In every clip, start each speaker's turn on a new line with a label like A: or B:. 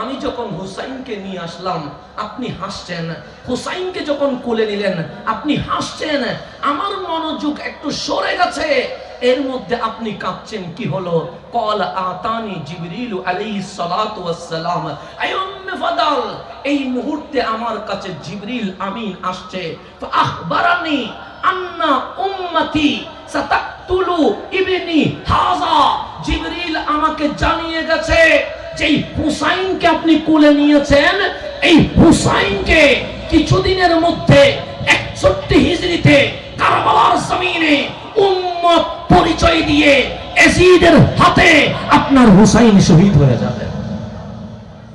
A: আমি যখন হুসাইনকে নিয়ে আসলাম আপনি হাসছেন, হুসাইনকে যখন কোলে নিলেন আপনি হাসছেন, আমার মনোযোগ একটু সরে গেছে, এর মধ্যে আপনি কাঁদছেন, কি হলো? ক্বাল আতানি জিবরিল আলাইহিস সালাতু ওয়াস সালাম, আইয়ুম ফাদাল, এই মুহূর্তে আমার কাছে জিবরিল আমিন আসছে, ফাআখবারানি আন্না উম্মতি সাতাকতুলু ইবনি হাযা, জিবরিল আমাকে জানিয়ে গেছে যে হুসাইনকে আপনি কোলে নিয়েছেন, এই হুসাইনকে কিছুদিনের মধ্যে 61 হিজরিতে কারবালার জমিনে উম্মত পরিচয় দিয়ে ইয়াজিদের হাতে আপনার হুসাইন শহীদ হয়ে যাবে।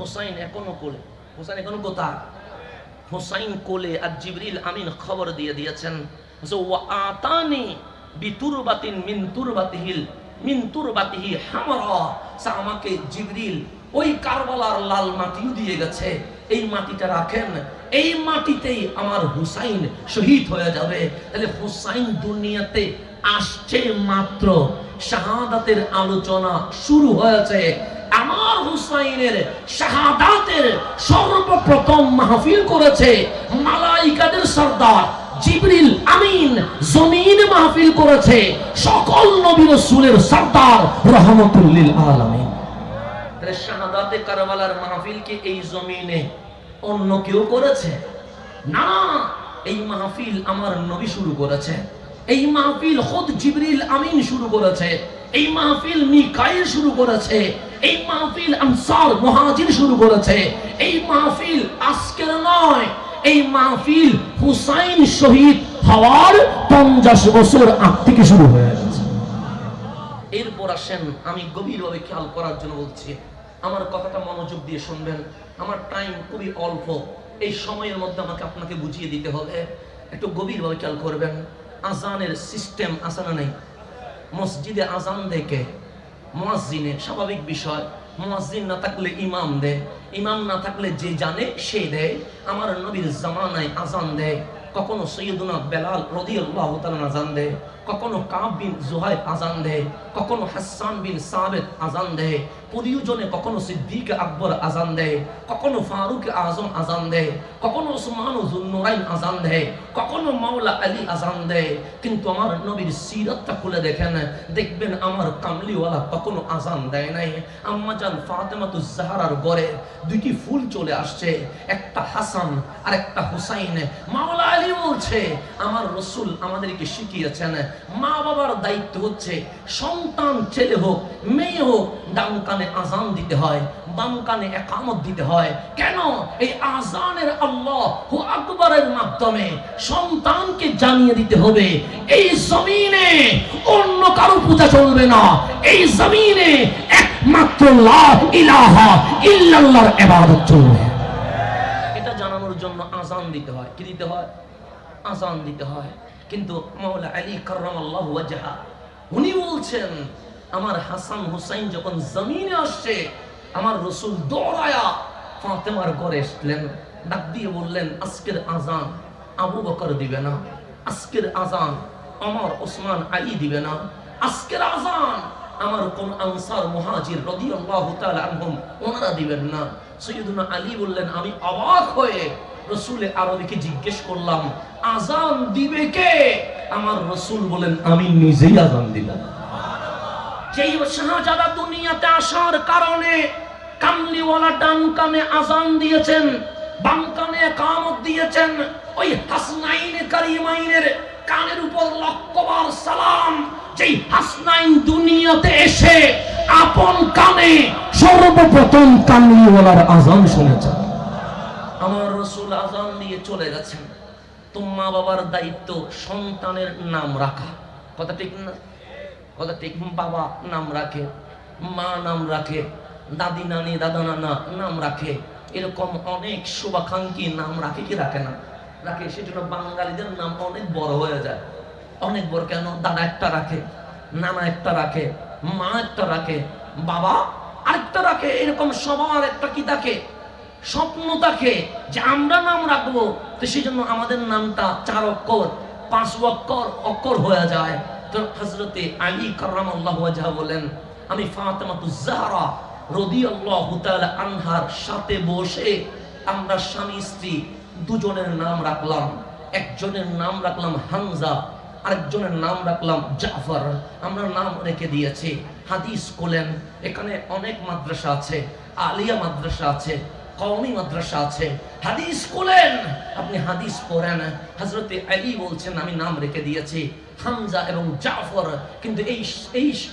A: হুসাইন এখনো কোলে, হুসাইন এখনো কোথায়? হুসাইন কোলে, আর জিবরিল আমিন খবর দিয়ে দিয়েছেন যে ওয়া আতানি বিতুরবাতিন মিন তুরবাতিহি হামরা, আমাকে জিবরিল ওই কারবালার লাল মাটিও দিয়ে গেছে, এই মাটিটা রাখেন, এই মাটিতেই আমার হুসাইন শহীদ হয়ে যাবে। তাহলে হুসাইন দুনিয়াতে আসছে মাত্র, শাহাদাতের আলোচনা শুরু হয়েছে, আমার হুসাইনের শাহাদাতের সর্বপ্রথম মাহফিল করেছে মালাইকাদের সরদার জিবরিল আমিন, জমিন মাহফিল করেছে সকল নবী রাসূলের সরদার রাহমাতুল লিল আলামিন। তাহলে শাহাদাতে কারবালার মাহফিল কি এই জমিনে অন্য কেউ করেছে? না, এই মাহফিল আমার নবী শুরু করেছে, এই মাহফিল খুদ জিবরিল আমিন শুরু করেছে, এই মাহফিল মিকাইল শুরু করেছে, এই মাহফিল আনসার মুহাজির শুরু করেছে, এই মাহফিল আজকের নয়, এই মাহফিল হুসাইন শহীদ হওয়ার 50 বছর আগ থেকে শুরু হয়ে গেছে। এরপর আসেন, আমি গভীরভাবে খেয়াল করার জন্য বলছি, আমার কথাটা মনোযোগ দিয়ে শুনবেন, আমার টাইম খুবই অল্প, এই সময়ের মধ্যে আমাকে আপনাকে বুঝিয়ে দিতে হবে, একটু গভীরভাবে খেয়াল করবেন। আজানের সিস্টেম আছে না নাই? মসজিদে আজান দেখে মুয়াজ্জিনে, স্বাভাবিক বিষয়, মুয়াজ্জিন না থাকলে ইমাম দেয়, ইমাম না থাকলে যে জানে সে দেয়। আমার নবীর জামানায় আজান দেয়, কখনো সৈয়দুনা বেলাল রাদিয়াল্লাহু তাআলা আজান দেয়, কখনো কাব বিন জুহাইর আজান দেয়, কখনো হাসান বিন সাবিত আজান দেয়, প্রয়োজনে কখনো সিদ্দিক আকবর আজান দেয়, কখনো ফারুক আজম আজান দেয়, কখনো উসমান যুন্নুরাইন আজান দেয়, কখনো মাওলা আলী আজান দেয়। কিন্তু আমার নবীর সিরাতটা খুলে দেখেন, দেখবেন আমার কামলিওয়ালা কখনো আজান দেয় নাই। আম্মা জান ফাতেমাতুজ জাহরার ঘরে দুইটি ফুল চলে আসছে, একটা হাসান আর একটা হুসাইন। মাওলা আলী বলছে, আমার রাসূল আমাদেরকে শিখিয়েছেন মা বাবার দায়িত্ব হচ্ছে সন্তান ছেলে হোক মেয়ে হোক ডান কানে আজান দিতে হয়, বাম কানে ইকামত দিতে হয়। কেন? এই আজানের আল্লাহু আকবারের মাধ্যমে সন্তানকে জানিয়ে দিতে হবে এই জমিনে অন্য কারো পূজা চলবে না, এই জমিনে একমাত্র লা ইলাহা ইল্লাল্লাহর ইবাদত চলবে। এটা জানানোর জন্য আজান দিতে হয়। কি দিতে হয়? আজান দিতে হয়। কিন্তু মাওলা আলী কাররামাল্লাহু ওয়াজহা উনি বলছেন, আমার হাসান হুসাইন যখন জমিনে আসছে, আমার রাসূল দৌড়ায়া ফাতেমার ঘরে আসলেন, ডাক দিয়ে বললেন, আজকের আজান আবু বকর দিবে না, আজকের আজান ওমর ওসমান আলী দিবে না, আজকের আজান আমার কোন আনসার মুহাজির রাদিয়াল্লাহু তাআলা আনহুম ওনারা দিবেন না। সাইয়্যিদুনা আলী বললেন, আমি অবাক হয়ে রাসূলে আরবীকে জিজ্ঞেস করলাম, আজান দিবে কে? আমার রাসূল বলেন, আমি নিজেই আজান দিলাম। যেই শাহজাদা দুনিয়াতে আসার কারণে কামলিওয়ালা ডান কানে আজান দিয়েছেন, বাম কানে ইকামত দিয়েছেন, ওই হাসনাইন কারিমাইনের কানের উপর লক্ষবার সালাম। যেই হাসনাইন দুনিয়াতে এসে আপন কানে সর্বপ্রথম কামলিওয়ালার আজান শুনেছেন। আমার রাসূল আজান দিয়ে চলে গেছেন। তো মা বাবার দায়িত্ব সন্তানের নাম রাখা, কথা ঠিক না? কথা ঠিক। বাবা নাম রাখে, মা নাম রাখে, দাদি নানি দাদা নানা নাম রাখে, এরকম অনেক শুভাকাঙ্ক্ষী নাম রাখে কি রাখে না? রাখে। সেজন্য বাঙালিদের নাম অনেক বড় হয়ে যায়। অনেক বড় কেন? দাদা একটা রাখে, নানা একটা রাখে, মা একটা রাখে, বাবা আরেকটা রাখে, এরকম সবার একটা কি থাকে? স্বপ্ন থাকে যে আমরা নাম রাখবো। তো সেই জন্য আমাদের নামটা 4 অক্ষর 5 অক্ষর হয়ে যায়। তো হযরতে আলী কাররামাল্লাহু ওয়াজহা বলেন, আমি ফাতেমাতুজ জাহরা রাদিয়াল্লাহু তাআলা আনহার সাথে বসে আমরা স্বামী স্ত্রী দুজনের নাম রাখলাম। একজনের নাম রাখলাম হামজা, আরেকজনের নাম রাখলাম জাফর। আমরা নাম রেখে দিয়েছি। হাদিস কোলেন, এখানে অনেক মাদ্রাসা আছে, আলিয়া মাদ্রাসা আছে, কওমি মাদ্রাসা আছে। হাদিস কোলেন, আপনি হাদিস পড়েন। হযরতে আলী বলছেন আমি নাম রেখে দিয়েছি হামজা এবং জাফর। কিন্তু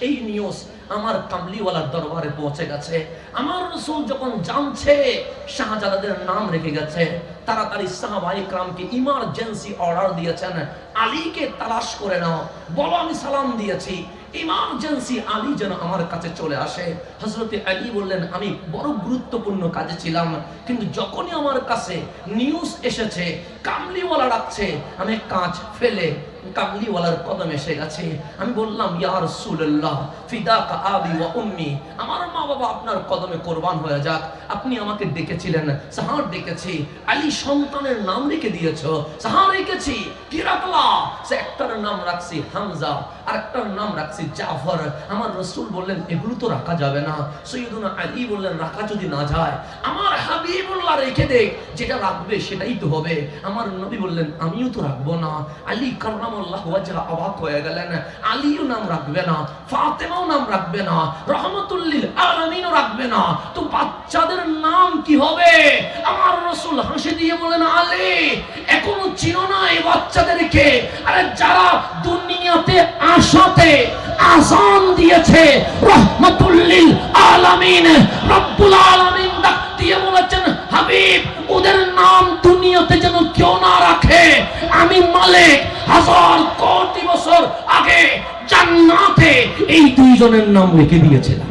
A: এই নিউজ আমার কামলিওয়ালার দরবারে পৌঁছে গেছে। আমার রাসূল যখন জানছে শাহজালাদের নাম রেখে গেছে, তাড়াতাড়ি সাহাবায়ে কেরামকে ইমার্জেন্সি অর্ডার দিয়েছেন, আলীকে তালাশ করে নাও, বলো আমি সালাম দিয়েছি, ইমার্জেন্সি আলী যেন আমার কাছে চলে আসে। হযরতে আলী বললেন আমি বড় গুরুত্বপূর্ণ কাজে ছিলাম, কিন্তু যখনই আমার কাছে নিউজ এসেছে কামলিওয়ালা ডাকছে, আমি কাজ ফেলে কামলিওয়ালার কদম এসে গেছে। আমি বললাম ইয়া রাসূলুল্লাহ ফিদাকা আবি ওয়া উম্মি, আমার মা বাবা আপনার কদমে কুরবান হয়ে যাক। আপনি আমাকে ডেকেছিলেন, সাহার ডেকেছি, আলী সন্তানের নাম রেখে দিয়েছো, সাহার রেখেছি কি রাখলা? সে একটার নাম রাখছি হামজা, আর একটার নাম রাখছি জাফর। আমার রাসূল বললেন এগুলো তো রাখা যাবে না। সাইয়্যিদুনা আলী বললেন রাখা যদি না যায় আমার হাবিবুল্লাহ রেখে দে, যেটা রাখবে সেটাই তো হবে। আমার নবী বললেন আমিও তো রাখবো না। আলী কাররামাল্লাহু ওয়াজহা অবাক হয়ে গেলেন, আলীও নাম রাখবে না, ফাতেমাও নাম রাখবে না, রাহমাতুল লিল আলামিনও রাখবে না, তো বাচ্চাদের নাম কি হবে? আমার রাসূল হাসি দিয়ে বলেন আলী এখনো চিনো না এই বাচ্চাদেরকে? আরে যারা দুনিয়াতে আসাতে আযান দিয়েছে রাহমাতুল লিল আলামিন, রব্বুল আলামিন ডাক দিয়ে বলেছেন হাবিব ওদের নাম দুনিয়াতে যেন কেউ না রাখে। আমি মালিক হাজার কোটি বছর আগে জান্নাতে এই দুইজনের নাম রেখে দিয়েছিলাম।